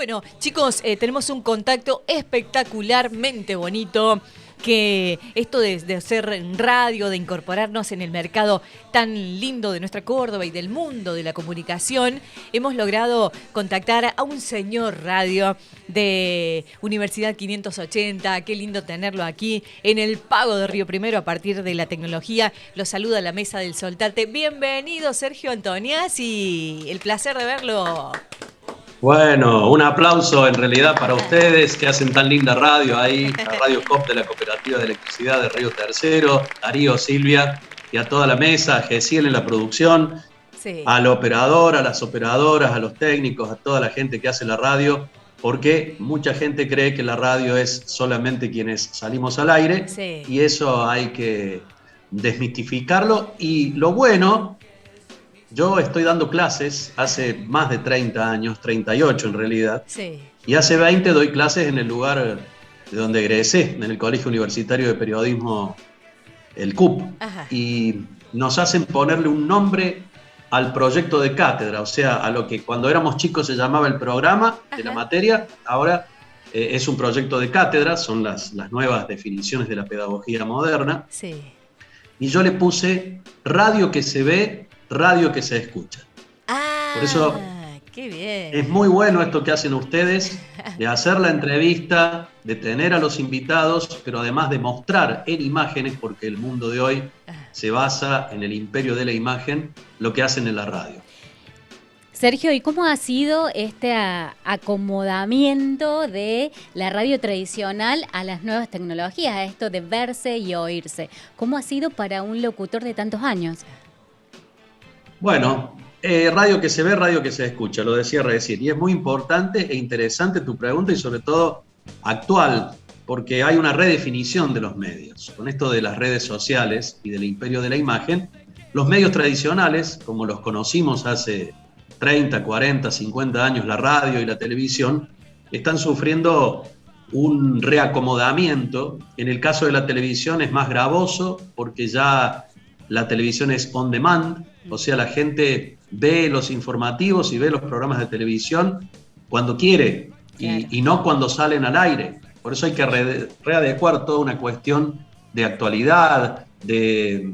Bueno, chicos, tenemos un contacto espectacularmente bonito. Que esto de hacer radio, de incorporarnos en el mercado tan lindo de nuestra Córdoba y del mundo de la comunicación, hemos logrado contactar a un señor radio de Universidad 580. Qué lindo tenerlo aquí en el Pago de Río Primero a partir de la tecnología. Los saluda la Mesa del Soltate. Bienvenido, Sergio Antoniazzi. El placer de verlo. Bueno, un aplauso en realidad para ustedes que hacen tan linda radio ahí, la Radio COP de la Cooperativa de Electricidad de Río Tercero, Darío, Silvia y a toda la mesa, a Gesiel en la producción, Sí. al operador, a las operadoras, a los técnicos, a toda la gente que hace la radio, porque mucha gente cree que la radio es solamente quienes salimos al aire, Sí. y eso hay que desmitificarlo. Y lo bueno... Yo estoy dando clases hace más de 30 años, 38 en realidad, Sí. y hace 20 doy clases en el lugar de donde egresé, en el Colegio Universitario de Periodismo, el CUP, Ajá. y nos hacen ponerle un nombre al proyecto de cátedra, o sea, a lo que cuando éramos chicos se llamaba el programa de la materia, ahora es un proyecto de cátedra, son las nuevas definiciones de la pedagogía moderna, Sí. y yo le puse radio que se ve, radio que se escucha. Ah, Por eso qué bien. es muy bueno esto que hacen ustedes, de hacer la entrevista, de tener a los invitados, pero además de mostrar en imágenes, porque el mundo de hoy se basa en el imperio de la imagen, lo que hacen en la radio. Sergio, ¿y cómo ha sido este acomodamiento de la radio tradicional a las nuevas tecnologías, a esto de verse y oírse? ¿Cómo ha sido para un locutor de tantos años? Bueno, radio que se ve, radio que se escucha, lo decía recién. Y es muy importante e interesante tu pregunta y sobre todo actual, porque hay una redefinición de los medios. Con esto de las redes sociales y del imperio de la imagen, los medios tradicionales, como los conocimos hace 30, 40, 50 años, la radio y la televisión, están sufriendo un reacomodamiento. En el caso de la televisión es más gravoso porque ya la televisión es on demand, o sea, la gente ve los informativos y ve los programas de televisión cuando quiere y no cuando salen al aire. Por eso hay que readecuar toda una cuestión de actualidad, de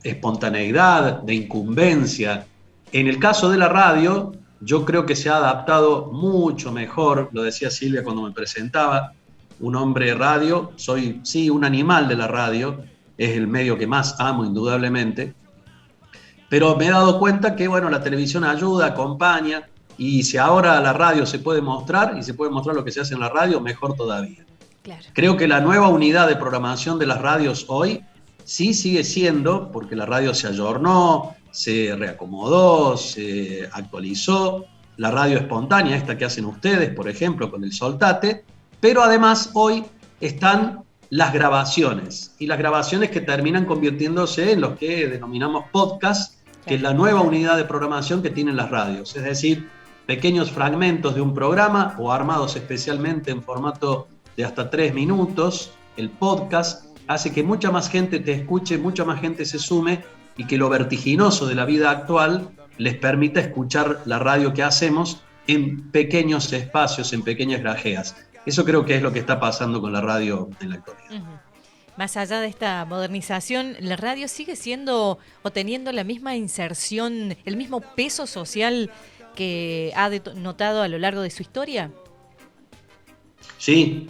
espontaneidad, de incumbencia. En el caso de la radio, yo creo que se ha adaptado mucho mejor, lo decía Silvia cuando me presentaba, un hombre de radio, soy sí un animal de la radio, es el medio que más amo indudablemente, pero me he dado cuenta que bueno, la televisión ayuda, acompaña, y si ahora la radio se puede mostrar, y se puede mostrar lo que se hace en la radio, mejor todavía. Claro. Creo que la nueva unidad de programación de las radios hoy sí sigue siendo, porque la radio se ayornó, se reacomodó, se actualizó, la radio espontánea, esta que hacen ustedes, por ejemplo, con el Soltate, pero además hoy están las grabaciones, y las grabaciones que terminan convirtiéndose en los que denominamos podcast, que es la nueva unidad de programación que tienen las radios, es decir, pequeños fragmentos de un programa o armados especialmente en formato de hasta 3 minutos. El podcast hace que mucha más gente te escuche, mucha más gente se sume y que lo vertiginoso de la vida actual les permita escuchar la radio que hacemos en pequeños espacios, en pequeñas grajeas. Eso creo que es lo que está pasando con la radio en la actualidad. Uh-huh. Más allá de esta modernización, ¿la radio sigue siendo o teniendo la misma inserción, el mismo peso social que ha notado a lo largo de su historia? Sí,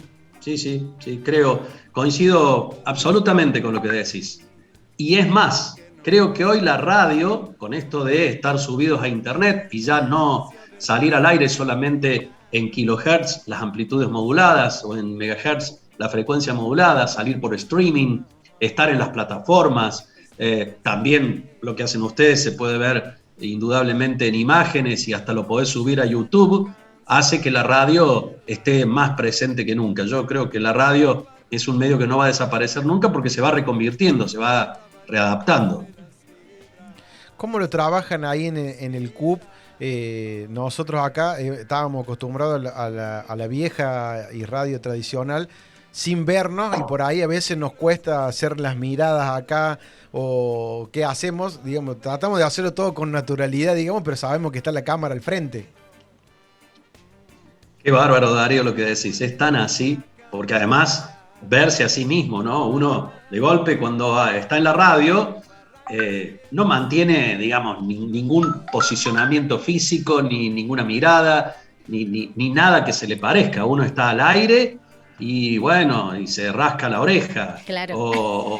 creo, coincido absolutamente con lo que decís. Y es más, creo que hoy la radio, con esto de estar subidos a internet y ya no salir al aire solamente en kilohertz, las amplitudes moduladas, o en megahertz, la frecuencia modulada, salir por streaming, estar en las plataformas, también lo que hacen ustedes se puede ver indudablemente en imágenes y hasta lo podés subir a YouTube, hace que la radio esté más presente que nunca. Yo creo que la radio es un medio que no va a desaparecer nunca porque se va reconvirtiendo, se va readaptando. ¿Cómo lo trabajan ahí en el CUP? Nosotros acá estábamos acostumbrados a la vieja y radio tradicional sin vernos, y por ahí a veces nos cuesta hacer las miradas acá o qué hacemos, digamos, tratamos de hacerlo todo con naturalidad, digamos, pero sabemos que está la cámara al frente. Qué bárbaro, Darío, lo que decís. Es tan así, porque además verse a sí mismo, ¿no? Uno de golpe cuando está en la radio no mantiene, digamos, ningún posicionamiento físico, ni ninguna mirada, ni nada que se le parezca. Uno está al aire y bueno, y se rasca la oreja. Claro.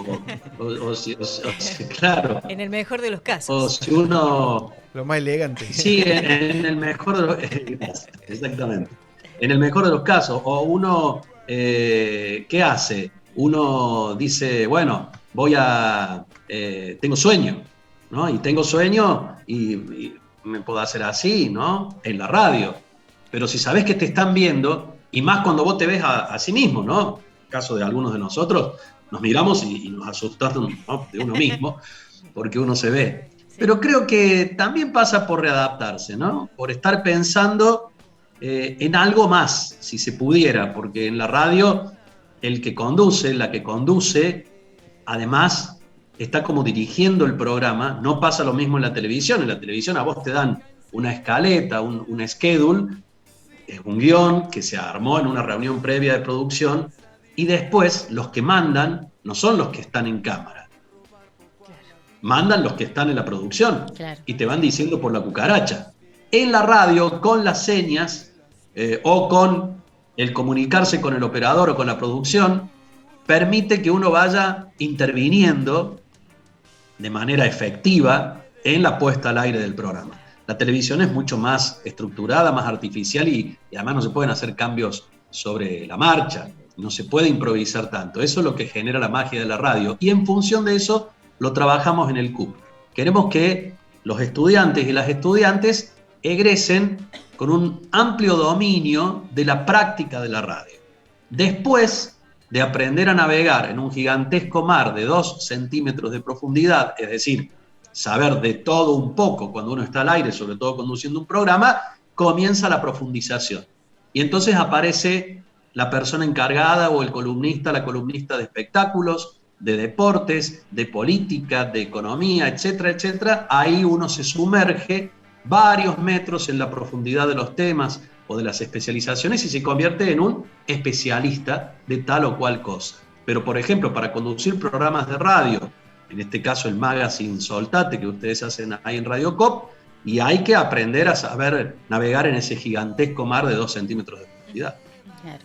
Claro. En el mejor de los O casos. si uno... Lo más elegante. Sí, en el mejor de los... Exactamente. En el mejor de los casos. O uno, ¿qué hace? Uno dice, bueno, tengo sueño, ¿no? Y tengo sueño y me puedo hacer así, ¿no? En la radio. Pero si sabes que te están viendo, y más cuando vos te ves a sí mismo, ¿no? En el caso de algunos de nosotros, nos miramos y nos asustamos, ¿no? De uno mismo, porque uno se ve. Pero creo que también pasa por readaptarse, ¿no? Por estar pensando en algo más, si se pudiera, porque en la radio el que conduce, la que conduce, además está como dirigiendo el programa. No pasa lo mismo en la televisión. En la televisión a vos te dan una escaleta, un schedule, es un guión que se armó en una reunión previa de producción, y después los que mandan no son los que están en cámara. Mandan los que están en la producción. Claro. Y te van diciendo por la cucaracha. En la radio, con las señas o con el comunicarse con el operador o con la producción, permite que uno vaya interviniendo de manera efectiva en la puesta al aire del programa. La televisión es mucho más estructurada, más artificial y además no se pueden hacer cambios sobre la marcha, no se puede improvisar tanto. Eso es lo que genera la magia de la radio y en función de eso lo trabajamos en el CUP. Queremos que los estudiantes y las estudiantes egresen con un amplio dominio de la práctica de la radio. Después de aprender a navegar en un gigantesco mar de 2 centímetros de profundidad, es decir, saber de todo un poco cuando uno está al aire, sobre todo conduciendo un programa, comienza la profundización. Y entonces aparece la persona encargada o el columnista, la columnista de espectáculos, de deportes, de política, de economía, etcétera, etcétera. Ahí uno se sumerge varios metros en la profundidad de los temas o de las especializaciones y se convierte en un especialista de tal o cual cosa. Pero, por ejemplo, para conducir programas de radio, en este caso el Magazine Soltate que ustedes hacen ahí en Radio Cop, y hay que aprender a saber navegar en ese gigantesco mar de 2 centímetros de profundidad. Claro.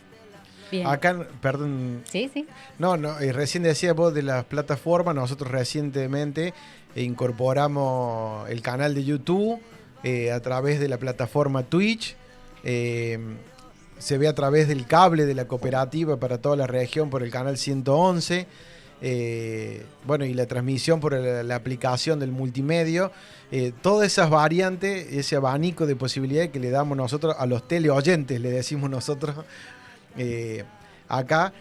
Bien. Acá, perdón. Sí. No, recién decía vos de las plataformas, nosotros recientemente incorporamos el canal de YouTube a través de la plataforma Twitch. Se ve a través del cable de la cooperativa para toda la región por el canal 111. Bueno, y la transmisión por la aplicación del multimedio. Todas esas variantes, ese abanico de posibilidades que le damos nosotros a los teleoyentes, le decimos nosotros acá.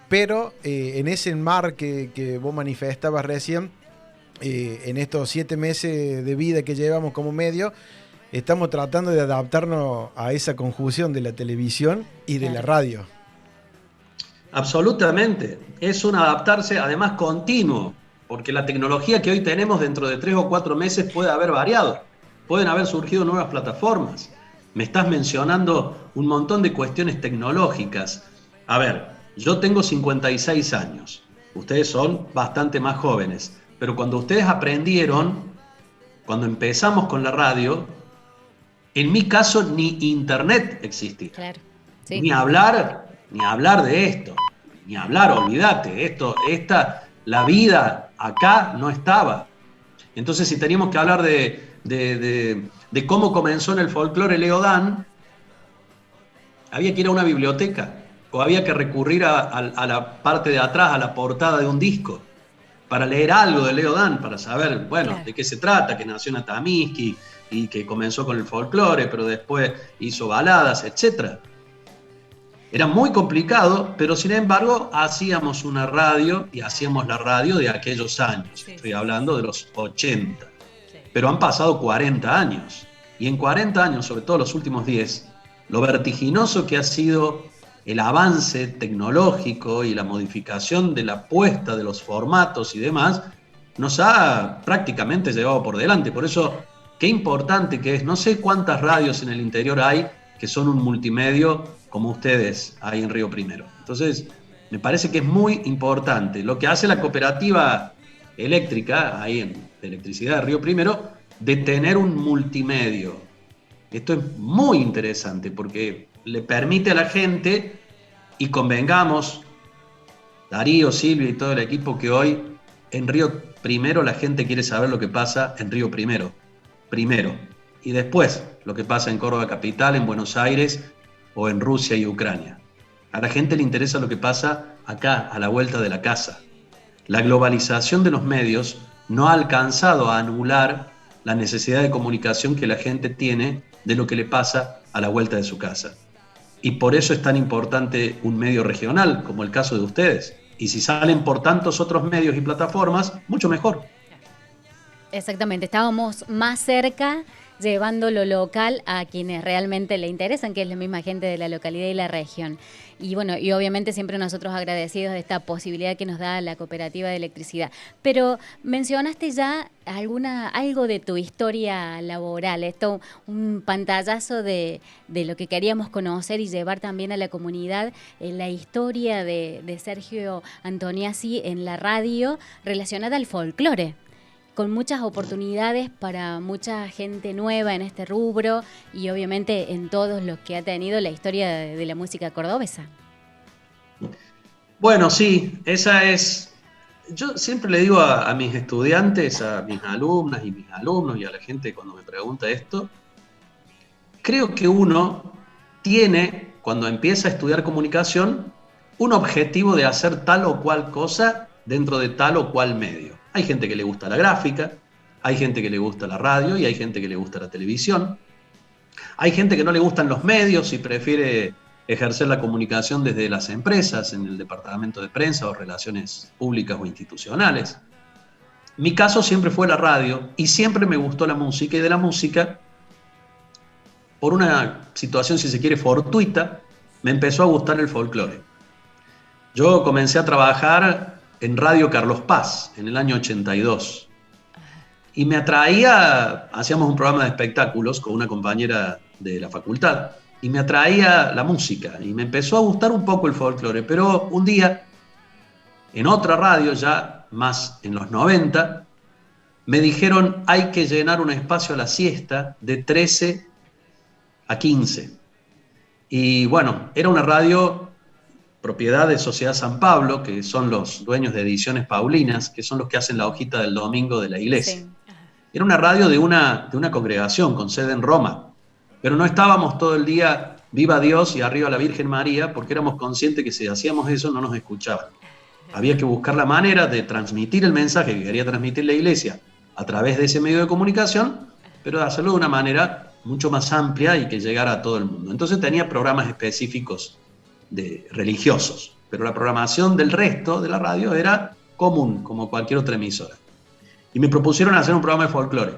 Pero en ese mar que vos manifestabas recién, en estos 7 meses de vida que llevamos como medio, estamos tratando de adaptarnos a esa conjunción de la televisión y de la radio. Absolutamente. Es un adaptarse, además, continuo, porque la tecnología que hoy tenemos dentro de 3 o 4 meses puede haber variado. Pueden haber surgido nuevas plataformas. Me estás mencionando un montón de cuestiones tecnológicas. A ver, yo tengo 56 años. Ustedes son bastante más jóvenes. Pero cuando ustedes aprendieron, cuando empezamos con la radio, en mi caso ni internet existía. Claro. Sí. Ni hablar de esto. Ni hablar, olvídate. La vida acá no estaba. Entonces, si teníamos que hablar de cómo comenzó en el folclore Leo Dan, había que ir a una biblioteca o había que recurrir a la parte de atrás, a la portada de un disco, para leer algo de Leo Dan, para saber, bueno, claro, de qué se trata, que nació en Atamisqui y que comenzó con el folclore, pero después hizo baladas, etc. Era muy complicado, pero sin embargo hacíamos una radio y hacíamos la radio de aquellos años. Sí. Estoy hablando de los 80. Sí. Pero han pasado 40 años. Y en 40 años, sobre todo los últimos 10, lo vertiginoso que ha sido el avance tecnológico y la modificación de la puesta de los formatos y demás, nos ha prácticamente llevado por delante. Por eso, qué importante que es, no sé cuántas radios en el interior hay que son un multimedio como ustedes ahí en Río Primero. Entonces, me parece que es muy importante lo que hace la cooperativa eléctrica, ahí en de electricidad de Río Primero, de tener un multimedio. Esto es muy interesante porque le permite a la gente, y convengamos, Darío, Silvia y todo el equipo, que hoy en Río Primero la gente quiere saber lo que pasa en Río Primero, y después lo que pasa en Córdoba Capital, en Buenos Aires o en Rusia y Ucrania. A la gente le interesa lo que pasa acá, a la vuelta de la casa. La globalización de los medios no ha alcanzado a anular la necesidad de comunicación que la gente tiene de lo que le pasa a la vuelta de su casa. Y por eso es tan importante un medio regional, como el caso de ustedes. Y si salen por tantos otros medios y plataformas, mucho mejor. Exactamente, estábamos más cerca llevando lo local a quienes realmente le interesan, que es la misma gente de la localidad y la región. Y bueno, y obviamente siempre nosotros agradecidos de esta posibilidad que nos da la cooperativa de electricidad. Pero mencionaste ya algo de tu historia laboral, esto, un pantallazo de lo que queríamos conocer y llevar también a la comunidad, la historia de Sergio Antoniazzi en la radio relacionada al folclore, con muchas oportunidades para mucha gente nueva en este rubro y obviamente en todos los que ha tenido la historia de la música cordobesa. Bueno, sí, esa es... Yo siempre le digo a mis estudiantes, a mis alumnas y mis alumnos y a la gente cuando me pregunta esto, creo que uno tiene, cuando empieza a estudiar comunicación, un objetivo de hacer tal o cual cosa dentro de tal o cual medio. Hay gente que le gusta la gráfica, hay gente que le gusta la radio y hay gente que le gusta la televisión. Hay gente que no le gustan los medios y prefiere ejercer la comunicación desde las empresas, en el departamento de prensa o relaciones públicas o institucionales. Mi caso siempre fue la radio y siempre me gustó la música, y de la música, por una situación, si se quiere, fortuita, me empezó a gustar el folclore. Yo comencé a trabajar en Radio Carlos Paz, en el año 82. Y me atraía, hacíamos un programa de espectáculos con una compañera de la facultad, y me atraía la música, y me empezó a gustar un poco el folclore. Pero un día, en otra radio, ya más en los 90, me dijeron, hay que llenar un espacio a la siesta de 13 a 15. Y bueno, era una radio propiedad de Sociedad San Pablo, que son los dueños de Ediciones Paulinas, que son los que hacen la hojita del domingo de la iglesia. Sí. Era una radio de una congregación con sede en Roma, pero no estábamos todo el día viva Dios y arriba la Virgen María, porque éramos conscientes que si hacíamos eso no nos escuchaban. Había que buscar la manera de transmitir el mensaje que quería transmitir la iglesia a través de ese medio de comunicación, pero de hacerlo de una manera mucho más amplia y que llegara a todo el mundo. Entonces tenía programas específicos de religiosos, pero la programación del resto de la radio era común, como cualquier otra emisora. Y me propusieron hacer un programa de folclore.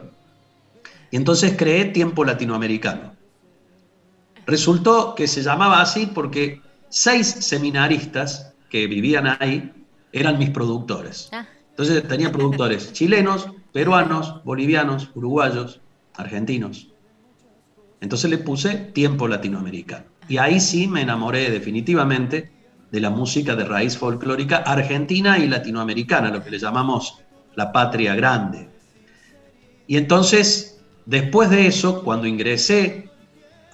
Y entonces creé Tiempo Latinoamericano. Resultó que se llamaba así porque 6 seminaristas que vivían ahí eran mis productores. Entonces tenía productores chilenos, peruanos, bolivianos, uruguayos, argentinos. Entonces le puse Tiempo Latinoamericano. Y ahí sí me enamoré definitivamente de la música de raíz folclórica argentina y latinoamericana, lo que le llamamos la patria grande. Y entonces, después de eso, cuando ingresé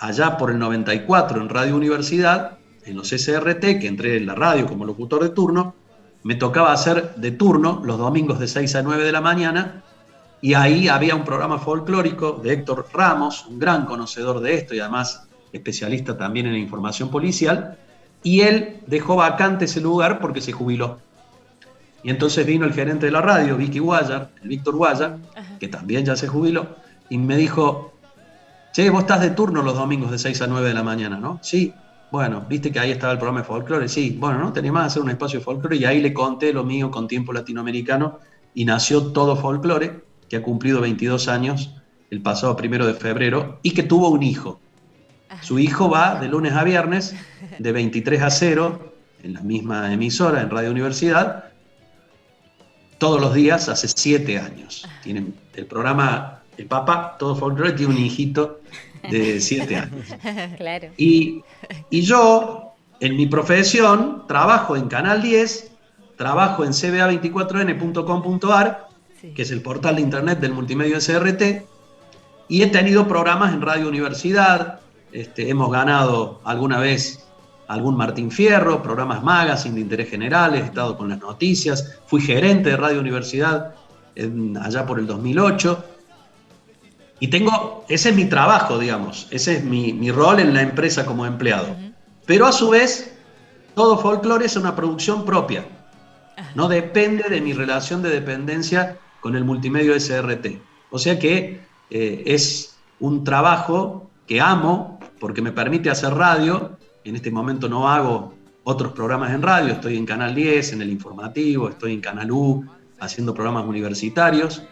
allá por el 94 en Radio Universidad, en los SRT, que entré en la radio como locutor de turno, me tocaba hacer de turno los domingos de 6 a 9 de la mañana, y ahí había un programa folclórico de Héctor Ramos, un gran conocedor de esto y además especialista también en la información policial, y él dejó vacante ese lugar porque se jubiló. Y entonces vino el gerente de la radio, Vicky Guayar, el Víctor Guayar, que también ya se jubiló, y me dijo, che, vos estás de turno los domingos de 6 a 9 de la mañana, ¿no? Sí. Bueno, ¿viste que ahí estaba el programa de folclore? Sí. Bueno, ¿no? Tenés más hacer un espacio de folclore, y ahí le conté lo mío con Tiempo Latinoamericano, y nació Todo Folclore, que ha cumplido 22 años el pasado 1 de febrero, y que tuvo un hijo. Su hijo va de lunes a viernes, de 23 a 0, en la misma emisora, en Radio Universidad, todos los días, hace 7 años. Tienen el programa, el papá, Todo Folclore, tiene un hijito de 7 años. Claro. Y yo, en mi profesión, trabajo en Canal 10, trabajo en cba24n.com.ar, Sí. que es el portal de internet del multimedio SRT, y he tenido programas en Radio Universidad. Hemos ganado alguna vez algún Martín Fierro, programas magazine de interés general, he estado con las noticias, fui gerente de Radio Universidad allá por el 2008. Y ese es mi trabajo, digamos, ese es mi rol en la empresa como empleado. Ujú. Pero a su vez, todo folclore es una producción propia. No depende de mi relación de dependencia con el multimedio SRT. O sea que es un trabajo que amo porque me permite hacer radio. En este momento no hago otros programas en radio, estoy en Canal 10, en el informativo, estoy en Canal U, haciendo programas universitarios,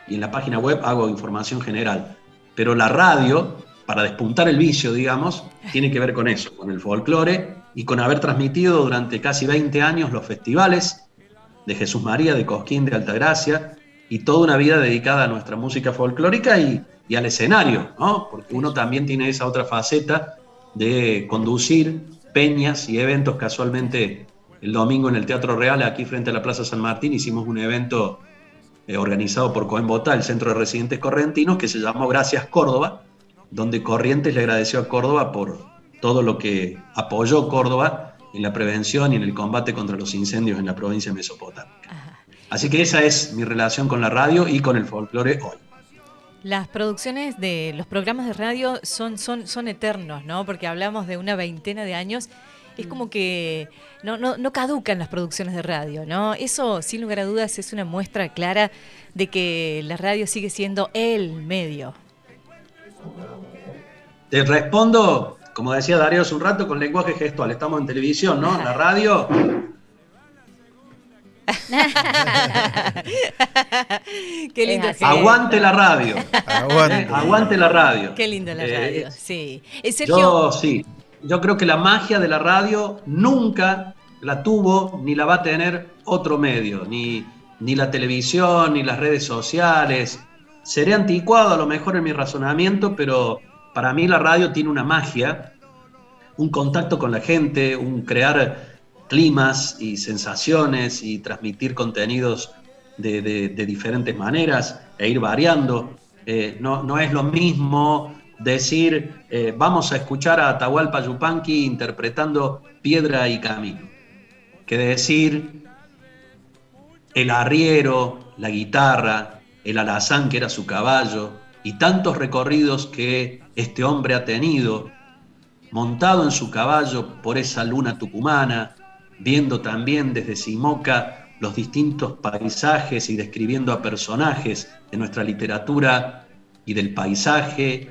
y en la página web hago información general. Pero la radio, para despuntar el vicio, digamos, tiene que ver con eso, con el folclore y con haber transmitido durante casi 20 años los festivales de Jesús María, de Cosquín, de Altagracia, y toda una vida dedicada a nuestra música folclórica y al escenario, ¿no? Porque uno también tiene esa otra faceta de conducir peñas y eventos. Casualmente, el domingo en el Teatro Real, aquí frente a la Plaza San Martín, hicimos un evento organizado por Coembotá, el Centro de Residentes Correntinos, que se llamó Gracias Córdoba, donde Corrientes le agradeció a Córdoba por todo lo que apoyó Córdoba en la prevención y en el combate contra los incendios en la provincia mesopotámica. Ajá. Así que esa es mi relación con la radio y con el folclore hoy. Las producciones de los programas de radio son eternos, ¿no? Porque hablamos de una veintena de años. Es como que no caducan las producciones de radio, ¿no? Eso, sin lugar a dudas, es una muestra clara de que la radio sigue siendo el medio. Te respondo, como decía Darío hace un rato, con lenguaje gestual. Estamos en televisión, ¿no? La radio. Qué lindo. Es así. Aguante la radio. Aguante. Aguante la radio. Qué lindo la radio, sí. Yo Sergio, yo creo que la magia de la radio nunca la tuvo ni la va a tener otro medio, ni la televisión, ni las redes sociales. Seré anticuado a lo mejor en mi razonamiento, pero para mí la radio tiene una magia, un contacto con la gente, un crear climas y sensaciones y transmitir contenidos de diferentes maneras e ir variando. No es lo mismo decir vamos a escuchar a Atahualpa Yupanqui interpretando Piedra y Camino, que decir el arriero, la guitarra, el alazán que era su caballo y tantos recorridos que este hombre ha tenido montado en su caballo por esa luna tucumana, viendo también desde Simoca los distintos paisajes y describiendo a personajes de nuestra literatura y del paisaje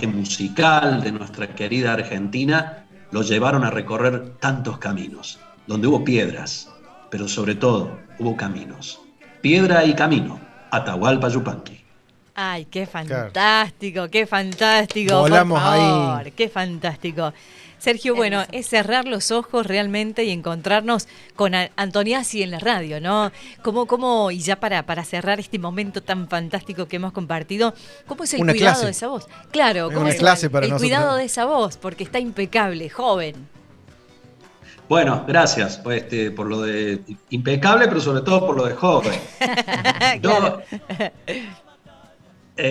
musical de nuestra querida Argentina, lo llevaron a recorrer tantos caminos, donde hubo piedras, pero sobre todo hubo caminos. Piedra y camino, Atahualpa Yupanqui. ay, qué fantástico, qué fantástico. Volamos por favor, ahí. qué fantástico. Sergio, bueno, es cerrar los ojos realmente y encontrarnos con Antoniazzi en la radio, ¿no? ¿Cómo, y ya para cerrar este momento tan fantástico que hemos compartido, cómo es el Una cuidado clase. de esa voz? Claro, Es ¿cómo una es clase para el nosotros. cuidado de esa voz? Porque está impecable, joven. Bueno, gracias por lo de impecable, pero sobre todo por lo de joven. Claro.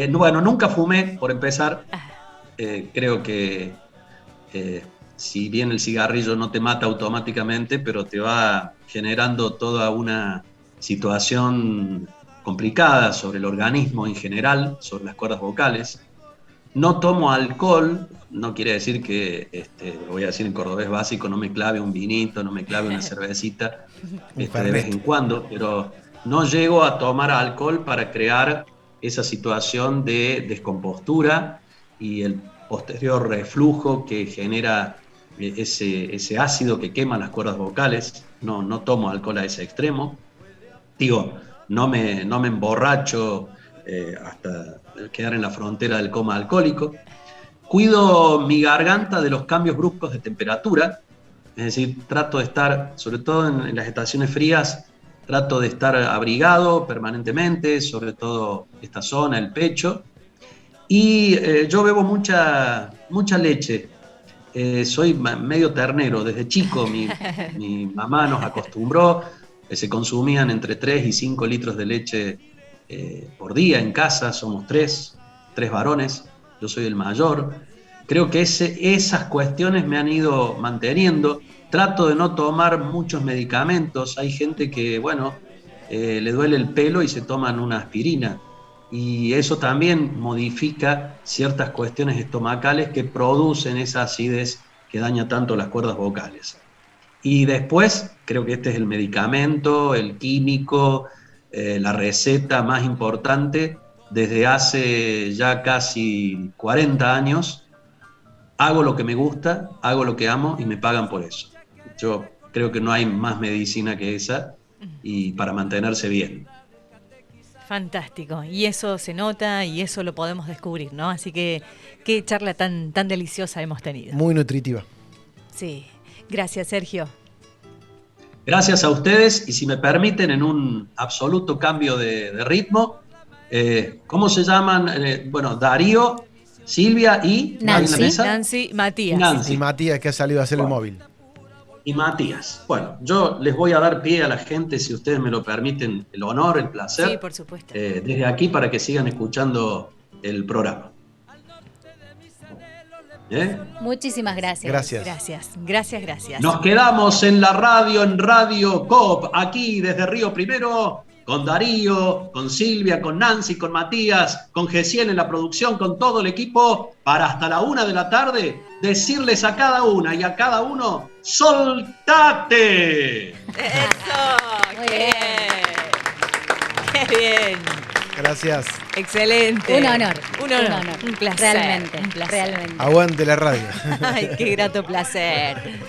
Bueno, nunca fumé, por empezar. Creo que si bien el cigarrillo no te mata automáticamente, pero te va generando toda una situación complicada sobre el organismo en general, sobre las cuerdas vocales. No tomo alcohol, no quiere decir que, lo voy a decir en cordobés básico, no me clave un vinito, no me clave una cervecita de vez en cuando, pero no llego a tomar alcohol para crear esa situación de descompostura y el posterior reflujo que genera ese ácido que quema las cuerdas vocales. No tomo alcohol a ese extremo. Digo, no me emborracho hasta quedar en la frontera del coma alcohólico. Cuido mi garganta de los cambios bruscos de temperatura, es decir, trato de estar, sobre todo en las estaciones frías, trato de estar abrigado permanentemente, sobre todo esta zona, el pecho. Y yo bebo mucha leche. Soy medio ternero. Desde chico mi mamá nos acostumbró, se consumían entre 3 y 5 litros de leche por día en casa. Somos tres varones, yo soy el mayor. Creo que esas cuestiones me han ido manteniendo. Trato de no tomar muchos medicamentos. Hay gente que, bueno, le duele el pelo y se toman una aspirina. Y eso también modifica ciertas cuestiones estomacales que producen esa acidez que daña tanto las cuerdas vocales. Y después, creo que este es el medicamento, el químico, la receta más importante. Desde hace ya casi 40 años, hago lo que me gusta, hago lo que amo y me pagan por eso. Yo creo que no hay más medicina que esa y para mantenerse bien. Fantástico, y eso se nota y eso lo podemos descubrir, ¿no? Así que qué charla tan deliciosa hemos tenido. Muy nutritiva. Sí, gracias Sergio. Gracias a ustedes y si me permiten en un absoluto cambio de ritmo, ¿cómo se llaman? Bueno, Darío, Silvia y Nancy, Matías. Nancy. Y Matías que ha salido a hacer el móvil. Y Matías. Bueno, yo les voy a dar pie a la gente, si ustedes me lo permiten, el honor, el placer. Sí, por supuesto. Desde aquí para que sigan escuchando el programa. Muchísimas gracias. Gracias. Nos quedamos en la radio, en Radio Coop, aquí desde Río Primero, con Darío, con Silvia, con Nancy, con Matías, con Gesiel en la producción, con todo el equipo, para hasta la 1 de la tarde decirles a cada una y a cada uno, ¡soltate! Eso, Muy qué bien. Qué bien. Gracias. Excelente. Un honor. Un placer. Realmente, Un placer. realmente. Aguante la radio. Ay, qué grato placer.